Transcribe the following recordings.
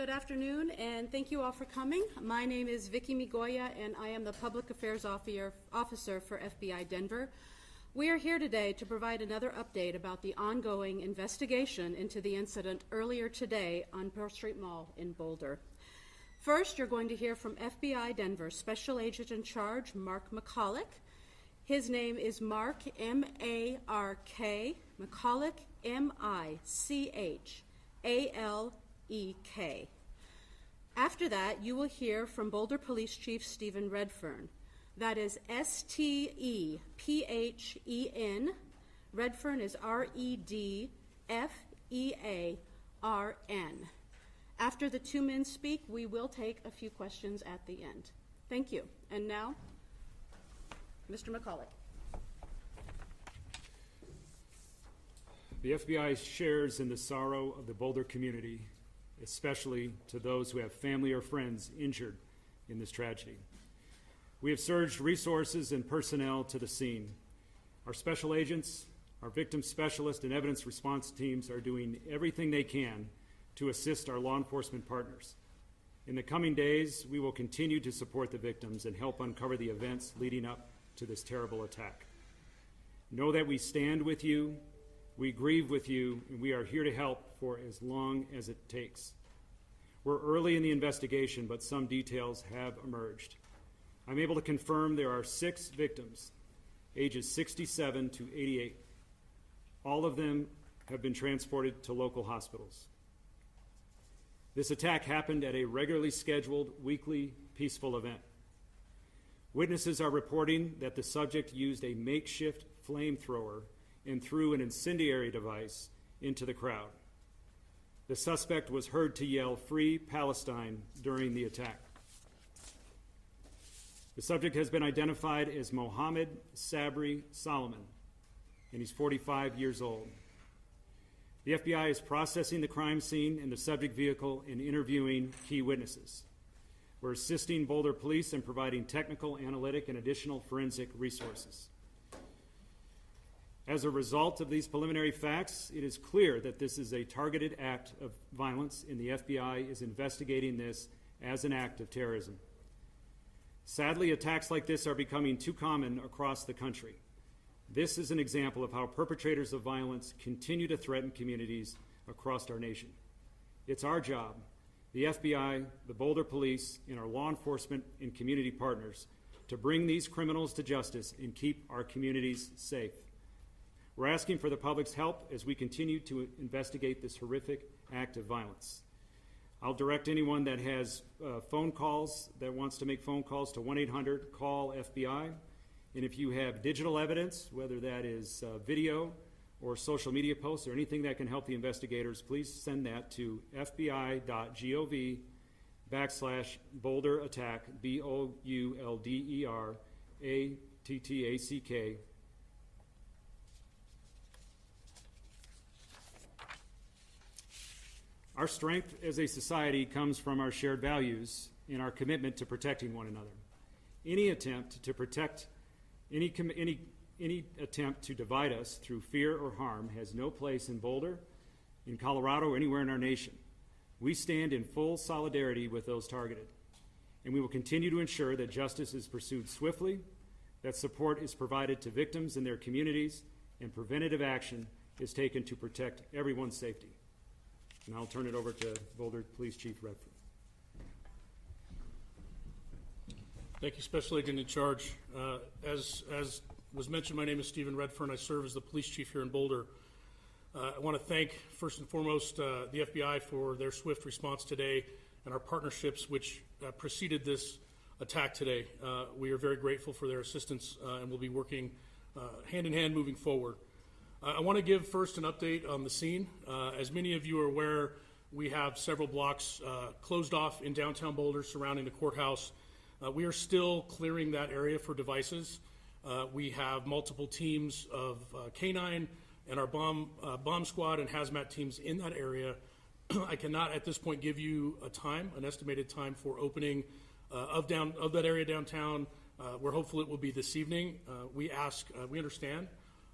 good afternoon, and thank you all for coming. My name is Vicki Migoya, and I am the Public Affairs Officer for FBI Denver. We are here today to provide another update about the ongoing investigation into the incident earlier today on Pearl Street Mall in Boulder. First, you're going to hear from FBI Denver Special Agent in Charge, Mark McCulloch. His name is Mark, M-A-R-K, McCulloch, M-I-C-H-A-L-E-K. After that, you will hear from Boulder Police Chief Stephen Redfern. That is S-T-E-P-H-E-N. Redfern is R-E-D-F-E-A-R-N. After the two men speak, we will take a few questions at the end. Thank you. And now, Mr. McCulloch. The FBI shares in the sorrow of the Boulder community, especially to those who have family or friends injured in this tragedy. We have surged resources and personnel to the scene. Our special agents, our victim specialists, and evidence response teams are doing everything they can to assist our law enforcement partners. In the coming days, we will continue to support the victims and help uncover the events leading up to this terrible attack. Know that we stand with you, we grieve with you, and we are here to help for as long as it takes. We're early in the investigation, but some details have emerged. I'm able to confirm there are 6 victims, ages 67 to 88. All of them have been transported to local hospitals. This attack happened at a regularly scheduled weekly peaceful event. Witnesses are reporting that the subject used a makeshift flamethrower and threw an incendiary device into the crowd. The suspect was heard to yell, "Free Palestine," during the attack. The subject has been identified as Mohammed Sabri Solomon, and he's 45 years old. The FBI is processing the crime scene and the subject vehicle and interviewing key witnesses. We're assisting Boulder Police in providing technical, analytic, and additional forensic resources. As a result of these preliminary facts, it is clear that this is a targeted act of violence, and the FBI is investigating this as an act of terrorism. Sadly, attacks like this are becoming too common across the country. This is an example of how perpetrators of violence continue to threaten communities across our nation. It's our job, the FBI, the Boulder Police, and our law enforcement and community partners, to bring these criminals to justice and keep our communities safe. We're asking for the public's help as we continue to investigate this horrific act of violence. I'll direct anyone that has phone calls, that wants to make phone calls, to 1-800-CALL-FBI. And if you have digital evidence, whether that is video or social media posts or anything that can help the investigators, please send that to fbi.gov/BoulderAttack, BOULDERATTACK. Our strength as a society comes from our shared values and our commitment to protecting one another. Any attempt to divide us through fear or harm has no place in Boulder, in Colorado, or anywhere in our nation. We stand in full solidarity with those targeted, and we will continue to ensure that justice is pursued swiftly, that support is provided to victims and their communities, and preventative action is taken to protect everyone's safety. And I'll turn it over to Boulder Police Chief Redfern. Thank you, Special Agent in Charge. As was mentioned, my name is Stephen Redfern. I serve as the police chief here in Boulder. I want to thank, first and foremost, the FBI for their swift response today and our partnerships which preceded this attack today. We are very grateful for their assistance and we'll be working hand in hand moving forward. I want to give first an update on the scene. As many of you are aware, we have several blocks closed off in downtown Boulder surrounding the courthouse. We are still clearing that area for devices. We have multiple teams of K9 and our bomb squad and hazmat teams in that area. I cannot at this point give you an estimated time for opening of that area downtown. We're hopeful it will be this evening. We understand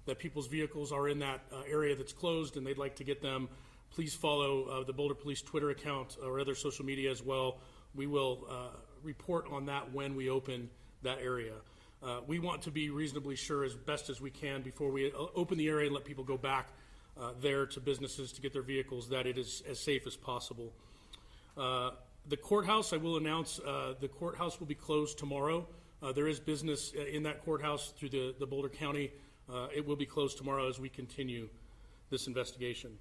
that people's vehicles are in that area that's closed and they'd like to get them please follow the Boulder Police Twitter account or other social media as well. We will report on that when we open that area. We want to be reasonably sure as best as we can before we open the area and let people go back there to businesses to get their vehicles, that it is as safe as possible. The courthouse, I will announce, the courthouse will be closed tomorrow. There is business in that courthouse through the Boulder County. It will be closed tomorrow as we continue this investigation.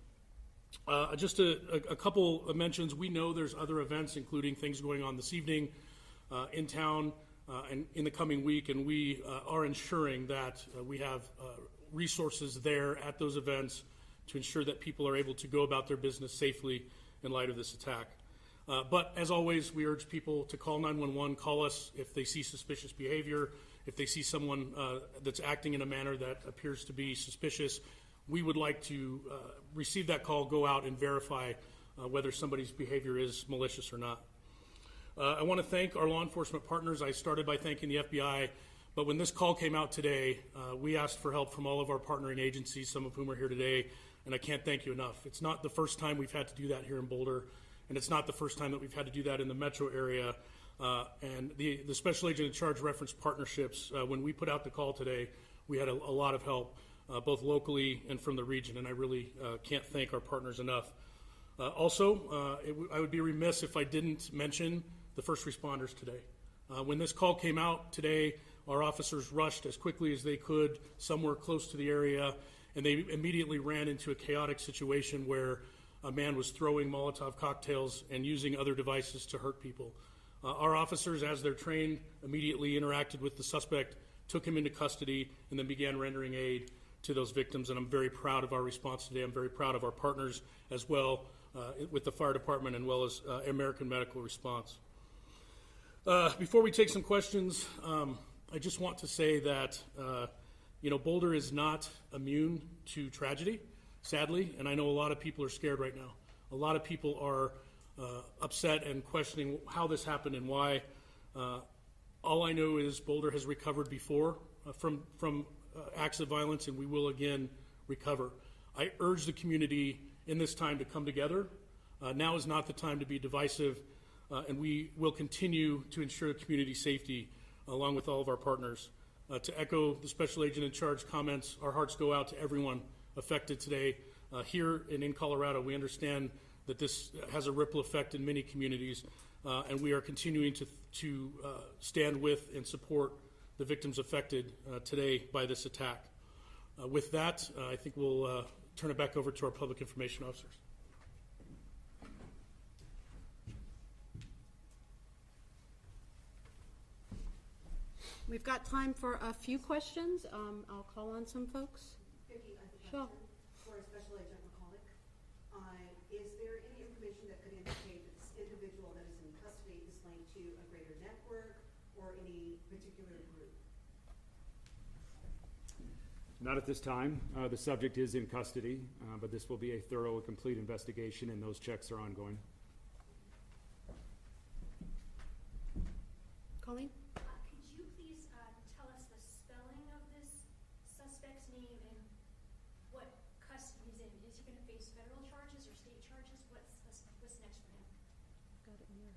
Just a couple of mentions. We know there's other events, including things going on this evening in town and in the coming week, and we are ensuring that we have resources there at those events to ensure that people are able to go about their business safely in light of this attack. But as always, we urge people to call 911, call us if they see suspicious behavior, if they see someone that's acting in a manner that appears to be suspicious. We would like to receive that call, go out and verify whether somebody's behavior is malicious or not. I want to thank our law enforcement partners. I started by thanking the FBI, but when this call came out today, we asked for help from all of our partnering agencies, some of whom are here today, and I can't thank you enough. It's not the first time we've had to do that here in Boulder, and it's not the first time that we've had to do that in the metro area. And the special agent in charge referenced partnerships. When we put out the call today, we had a lot of help, both locally and from the region, and I really can't thank our partners enough. Also, I would be remiss if I didn't mention the first responders today. When this call came out today, our officers rushed as quickly as they could somewhere close to the area, and they immediately ran into a chaotic situation where a man was throwing Molotov cocktails and using other devices to hurt people. Our officers, as they're trained, immediately interacted with the suspect, took him into custody, and then began rendering aid to those victims. And I'm very proud of our response today. I'm very proud of our partners as well with the fire department and well as American Medical Response. Before we take some questions, I just want to say that Boulder is not immune to tragedy, sadly, and I know a lot of people are scared right now. A lot of people are upset and questioning how this happened and why. All I know is Boulder has recovered before from acts of violence, and we will again recover. I urge the community in this time to come together. Now is not the time to be divisive, and we will continue to ensure community safety along with all of our partners. To echo the special agent in charge comments, our hearts go out to everyone affected today. Here and in Colorado, we understand that this has a ripple effect in many communities, and we are continuing to stand with and support the victims affected today by this attack. With that, I think we'll turn it back over to our public information officers. We've got time for a few questions. I'll call on some folks. Vicki, I have a Sure. question for Special Agent McCulloch. Is there any information that could indicate that this individual that is in custody is linked to a greater network or any particular group? Not at this time. The subject is in custody, but this will be a thorough and complete investigation, and those checks are ongoing. Colleen? Could you please tell us the spelling of this suspect's name and what custody he's in? Is he going to face federal charges or state charges? What's next for him? Got it here.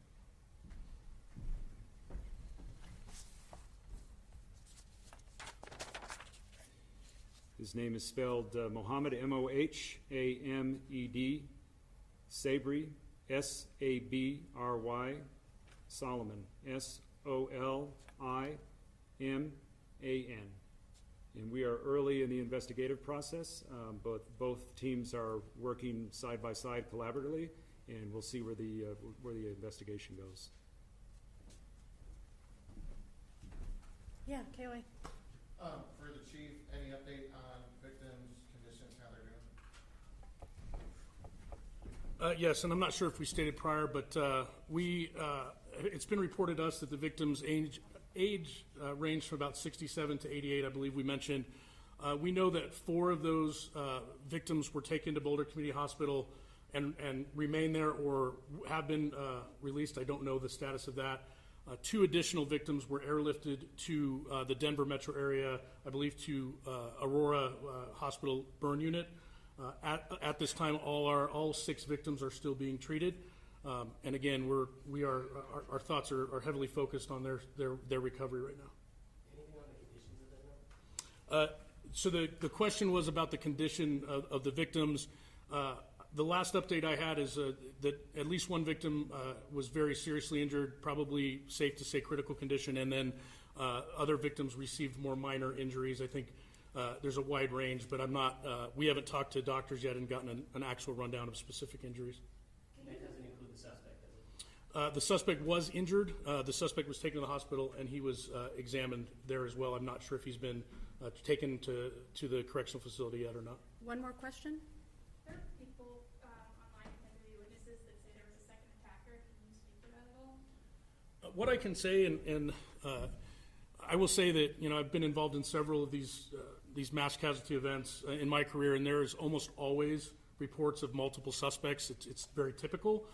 His name is spelled Mohammed, Mohamed, Sabry, Sabry, Solomon, Soliman. And we are early in the investigative process. Both teams are working side by side collaboratively, and we'll see where the investigation goes. Yeah, Kaylee. For the chief, any update on victims' conditions, how they're doing? Yes, and I'm not sure if we stated prior, but it's been reported to us that the victims' age ranged from about 67 to 88, I believe we mentioned. We know that 4 of those victims were taken to Boulder Community Hospital and remain there or have been released. I don't know the status of that. 2 additional victims were airlifted to the Denver metro area, I believe to Aurora Hospital burn unit. At this time, all 6 victims are still being treated. And again, our thoughts are heavily focused on their recovery right now. Anything on the conditions of that now? So the question was about the condition of the victims. The last update I had is that at least one victim was very seriously injured, probably safe to say critical condition, and then other victims received more minor injuries. I think there's a wide range, but we haven't talked to doctors yet and gotten an actual rundown of specific injuries. That doesn't include the suspect, does it? The suspect was injured. The suspect was taken to the hospital, and he was examined there as well. I'm not sure if he's been taken to the correctional facility yet or not. One more question? There are people online who can be witnesses that say there was a second attacker. Can you speak to that at all? What I can say, and I will say that I've been involved in several of these mass casualty events in my career, and there is almost always reports of multiple suspects. It's very typical.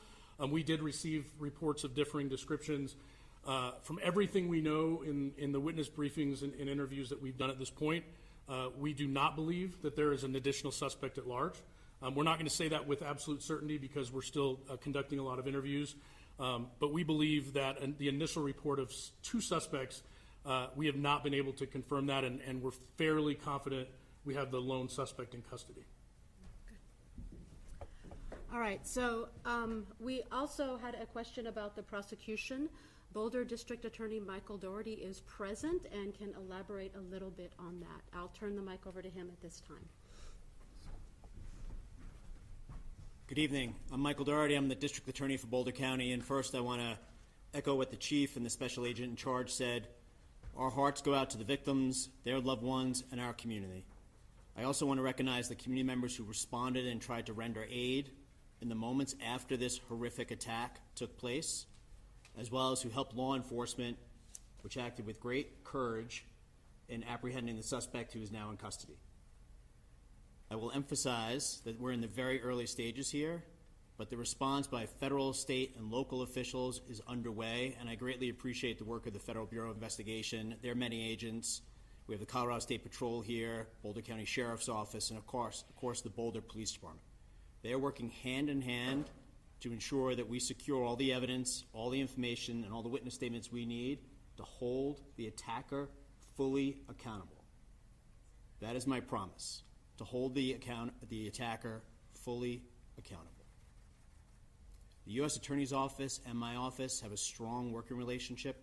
We did receive reports of differing descriptions. From everything we know in the witness briefings and interviews that we've done at this point, we do not believe that there is an additional suspect at large. We're not going to say that with absolute certainty because we're still conducting a lot of interviews. But we believe that the initial report of 2 suspects, we have not been able to confirm that, and we're fairly confident we have the lone suspect in custody. All right, so we also had a question about the prosecution. Boulder District Attorney Michael Doherty is present and can elaborate a little bit on that. I'll turn the mic over to him at this time. Good evening. I'm Michael Doherty. I'm the District Attorney for Boulder County, and first I want to echo what the Chief and the Special Agent in charge said. Our hearts go out to the victims, their loved ones, and our community. I also want to recognize the community members who responded and tried to render aid in the moments after this horrific attack took place, as well as who helped law enforcement, which acted with great courage in apprehending the suspect who is now in custody. I will emphasize that we're in the very early stages here, but the response by federal, state, and local officials is underway, and I greatly appreciate the work of the Federal Bureau of Investigation. There are many agents. We have the Colorado State Patrol here, Boulder County Sheriff's Office, and of course, the Boulder Police Department. They are working hand in hand to ensure that we secure all the evidence, all the information, and all the witness statements we need to hold the attacker fully accountable. That is my promise, to hold the attacker fully accountable. The U.S. Attorney's Office and my office have a strong working relationship.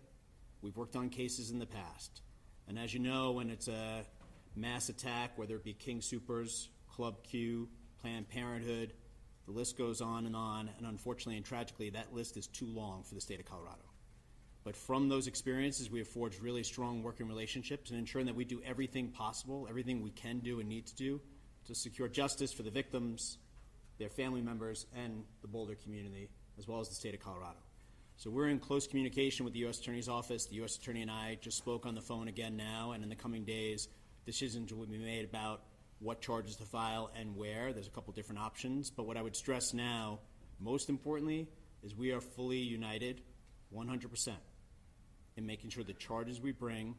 We've worked on cases in the past. And as you know, when it's a mass attack, whether it be King Soopers, Club Q, Planned Parenthood, the list goes on, and unfortunately and tragically, that list is too long for the state of Colorado. But from those experiences, we have forged really strong working relationships and ensuring that we do everything possible, everything we can do and need to do to secure justice for the victims, their family members, and the Boulder community, as well as the state of Colorado. So we're in close communication with the U.S. Attorney's Office. The U.S. Attorney and I just spoke on the phone again now, and in the coming days, decisions will be made about what charges to file and where. There's a couple different options, but what I would stress now, most importantly, is we are fully united 100% in making sure the charges we bring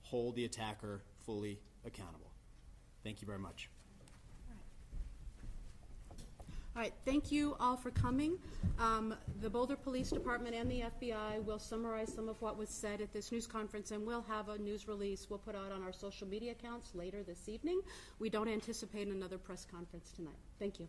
hold the attacker fully accountable. Thank you very much. All right, thank you all for coming. The Boulder Police Department and the FBI will summarize some of what was said at this news conference, and we'll have a news release we'll put out on our social media accounts later this evening. We don't anticipate another press conference tonight. Thank you.